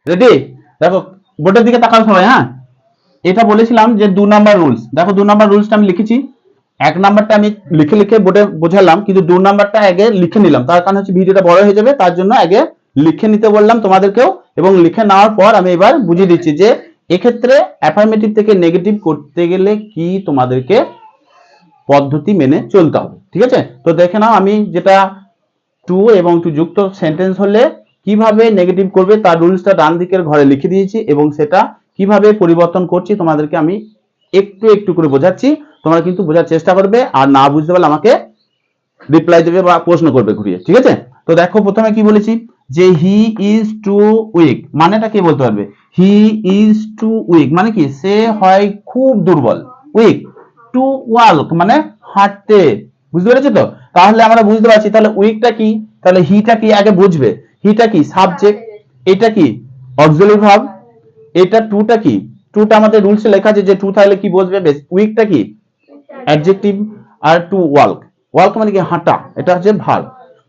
Ready? দেখো বোর্ডের দিকে তাকাও সবাই। হ্যাঁ, এটা বলেছিলাম যে 2 নাম্বার রুলস। দেখো 2 নাম্বার রুলসটা আমি লিখেছি। 1 নাম্বারটা আমি লিখে লিখে বোর্ডে বোঝালাম, কিন্তু 2 নাম্বারটা আগে লিখে নিলাম। তার কারণ হচ্ছে ভিডিওটা বড় হয়ে যাবে, তার জন্য আগে লিখে নিতে বললাম তোমাদেরকেও। এবং লিখে নেওয়ার পর আমি এবার বুঝিয়ে দিচ্ছি যে এক্ষেত্রে অ্যাফার্মেটিভ থেকে নেগেটিভ করতে গেলে কি তোমাদেরকে পদ্ধতি মেনে চলতে হবে। ঠিক আছে? তো দেখে নাও, আমি যেটা টু এবং টু যুক্ত সেন্টেন্স হলে কিভাবে নেগেটিভ করবে তার রুলসটা ডান দিকের ঘরে লিখে দিয়েছি, এবং সেটা কিভাবে পরিবর্তন করছি তোমাদেরকে আমি একটু একটু করে বোঝাচ্ছি। তোমরা কিন্তু বোঝার চেষ্টা করবে, আর না বুঝতে পারলে আমাকে রিপ্লাই দেবে বা প্রশ্ন করবে ঘুরিয়ে। ঠিক আছে? তো দেখো প্রথমে কি বলেছি যে হি ইজ টু উইক, মানেটা কি বলতে পারবে? হি ইজ টু উইক মানে কি? সে হয় খুব দুর্বল। উইক টু ওয়াল্ক মানে হাঁটতে। বুঝতে পেরেছো তো? তাহলে আমরা বুঝতে পারছি তাহলে উইকটা কি, তাহলে হিটা কি আগে বুঝবে। হিটা কি? সাবজেক্ট। এটা কি? Auxiliary verb. এটা টুটা কি? টুটা আমাদের রুলসে লেখা আছে যে টু থাকলে কি বুঝবে? বেশ। উইকটা কি? অ্যাডজেক্টিভ। আর টু ওয়াল্ক, ওয়াল্ক মানে কি? হাঁটা, এটা হচ্ছে ভার্ব।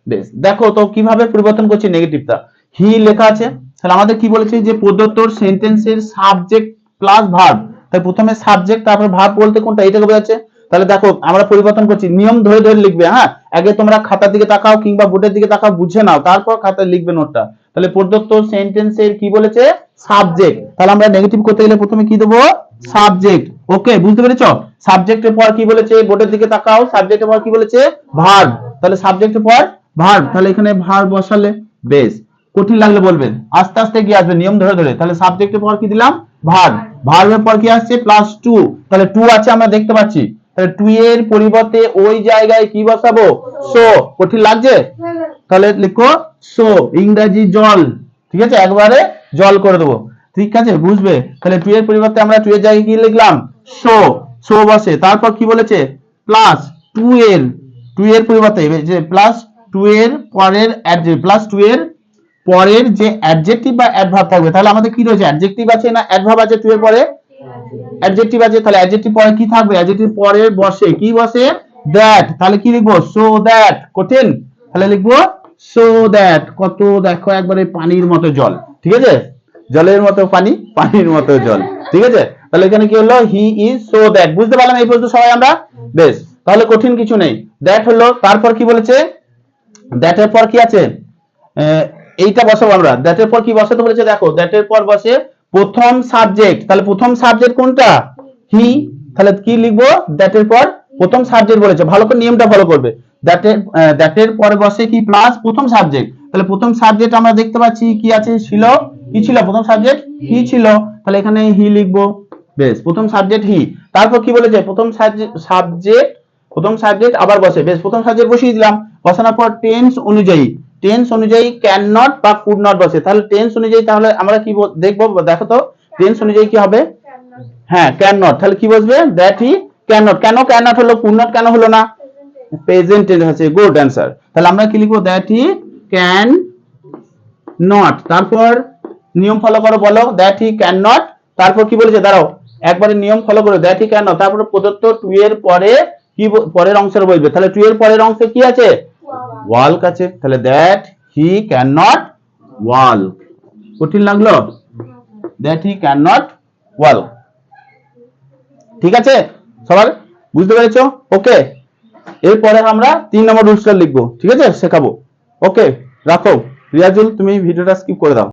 বেশ, দেখো তো কিভাবে পরিবর্তন করছি নেগেটিভটা। হি লেখা আছে, তাহলে আমাদের কি বলেছে যে প্রদত্ত সেন্টেন্সের সাবজেক্ট প্লাস ভার্ব। তাই প্রথমে সাবজেক্ট তারপর ভার্ব বলতে কোনটা, এটাকে বোঝাচ্ছে। তাহলে দেখো আমরা পরিবর্তন করছি, নিয়ম ধরে ধরে লিখবে। হ্যাঁ, আগে তোমরা খাতার দিকে তাকাও কিংবা বোর্ডের দিকে তাকাও, বুঝে নাও, তারপর খাতায় লিখবে নোটটা। তাহলে প্রদত্ত সেন্টেন্সের কি বলেছে? সাবজেক্ট। তাহলে আমরা নেগেটিভ করতে গেলে প্রথমে কি দেবো? সাবজেক্ট। ওকে, বুঝতে পেরেছো? সাবজেক্টের পর কি বলেছে? বোর্ডের দিকে তাকাও, সাবজেক্টের পর কি বলেছে? ভার্ব। তাহলে সাবজেক্টের পর ভার্ব, তাহলে এখানে ভার্ব বসালে। বেশ, কঠিন লাগলে বলবেন, আস্তে আস্তে কি আসবে নিয়ম ধরে ধরে। তাহলে সাবজেক্টের পর কি দিলাম? ভার্ব। ভার্বের পর কি আসছে? Plus two. তাহলে টু আছে আমরা দেখতে পাচ্ছি, তাহলে টু এর পরিবর্তে ওই জায়গায় কি বসাবো? সো। কঠিন লাগছে? তাহলে লিখো সো, ইংরেজি জল। ঠিক আছে, একবারে জল করে দেবো। ঠিক আছে, বুঝবে? তাহলে টু এর পরিবর্তে আমরা টু এর জায়গায় কি লিখলাম? সো। সো বসে, তারপর কি বলেছে? প্লাস টু এর, টু এর পরিবর্তে যে প্লাস টু এর পরের প্লাস টু এর পরের যে অ্যাডজেক্টিভ বা অ্যাডভার্ব থাকবে। তাহলে আমাদের কি রয়েছে? অ্যাডজেক্টিভ আছে না অ্যাডভার্ব আছে? টু এর পরে অ্যাডজেক্টিভ আছে, তাহলে অ্যাডজেক্টিভ পরে কি থাকবে? অ্যাডজেক্টিভ পরে বসে কি বসে? দ্যাট। তাহলে কি লিখবো? So that. কঠিন? তাহলে লিখবো সো দ্যাট। কত দেখো একবারে পানির মতো জল। ঠিক আছে, জলের মতো পানি, পানির মতো জল। ঠিক আছে, তাহলে এখানে কি হলো? He is so that. বুঝতে পারলাম এই পর্যন্ত সবাই আমরা? বেশ, তাহলে কঠিন কিছু নেই। দ্যাট হলো, তারপর কি বলেছে? দ্যাটের পর কি আছে? এইটা বসাবো আমরা। দ্যাটের পর কি বসাতে বলেছে? দেখো দ্যাটের পর বসে প্রথম সাবজেক্ট। তাহলে প্রথম সাবজেক্ট কোনটা? হি। তাহলে কি লিখবো? দ্যাটের পর প্রথম সাবজেক্ট বলেছে, ভালো করে নিয়মটা ফলো করবে। দ্যাটের পরে বসে কি? প্লাস প্রথম সাবজেক্ট। তাহলে প্রথম সাবজেক্ট আমরা দেখতে পাচ্ছি কি আছে? ছিল। কি ছিল প্রথম সাবজেক্ট? হি ছিল। তাহলে এখানে হি লিখবো। বেশ, প্রথম সাবজেক্ট হি। তারপর কি বলেছে? প্রথম সাবজেক্ট, প্রথম সাবজেক্ট আবার বসে। বেশ, প্রথম সাবজেক্ট বসিয়ে দিলাম। বসানোর পর টেন্স অনুযায়ী, টেন্স অনুযায়ী ক্যান নট বা কুড নট বসে। তাহলে টেন্স অনুযায়ী তাহলে আমরা কি দেখবো? দেখো তো টেন্স অনুযায়ী কি হবে? হ্যাঁ, ক্যান নট। তাহলে কি বসবে? That he can not. কেন ক্যান নট হলো? কুড নট কেন হলো না? প্রেজেন্ট টেন্স আছে। Good answer. তাহলে আমরা কি লিখবো? That he can not. তারপর নিয়ম ফলো করো, বলো দ্যাট হি ক্যান নট। তারপর কি বলেছে? দাঁড়াও, একবারে নিয়ম ফলো করো। দ্যাট হি ক্যান নট, তারপরে প্রদত্ত টু এর পরে কি পরের অংশের বলবে? তাহলে টু এর পরের অংশে কি আছে? ওয়াল্ক আছে। তাহলে that he can not walk. কঠিন লাগলো? That he can not walk. ঠিক আছে, সবার বুঝতে পেরেছো? ওকে, এরপরে আমরা 3 নম্বর রুলসটা লিখবো। ঠিক আছে, শেখাবো। ওকে, রাখো। রিয়াজুল, তুমি ভিডিওটা স্কিপ করে দাও।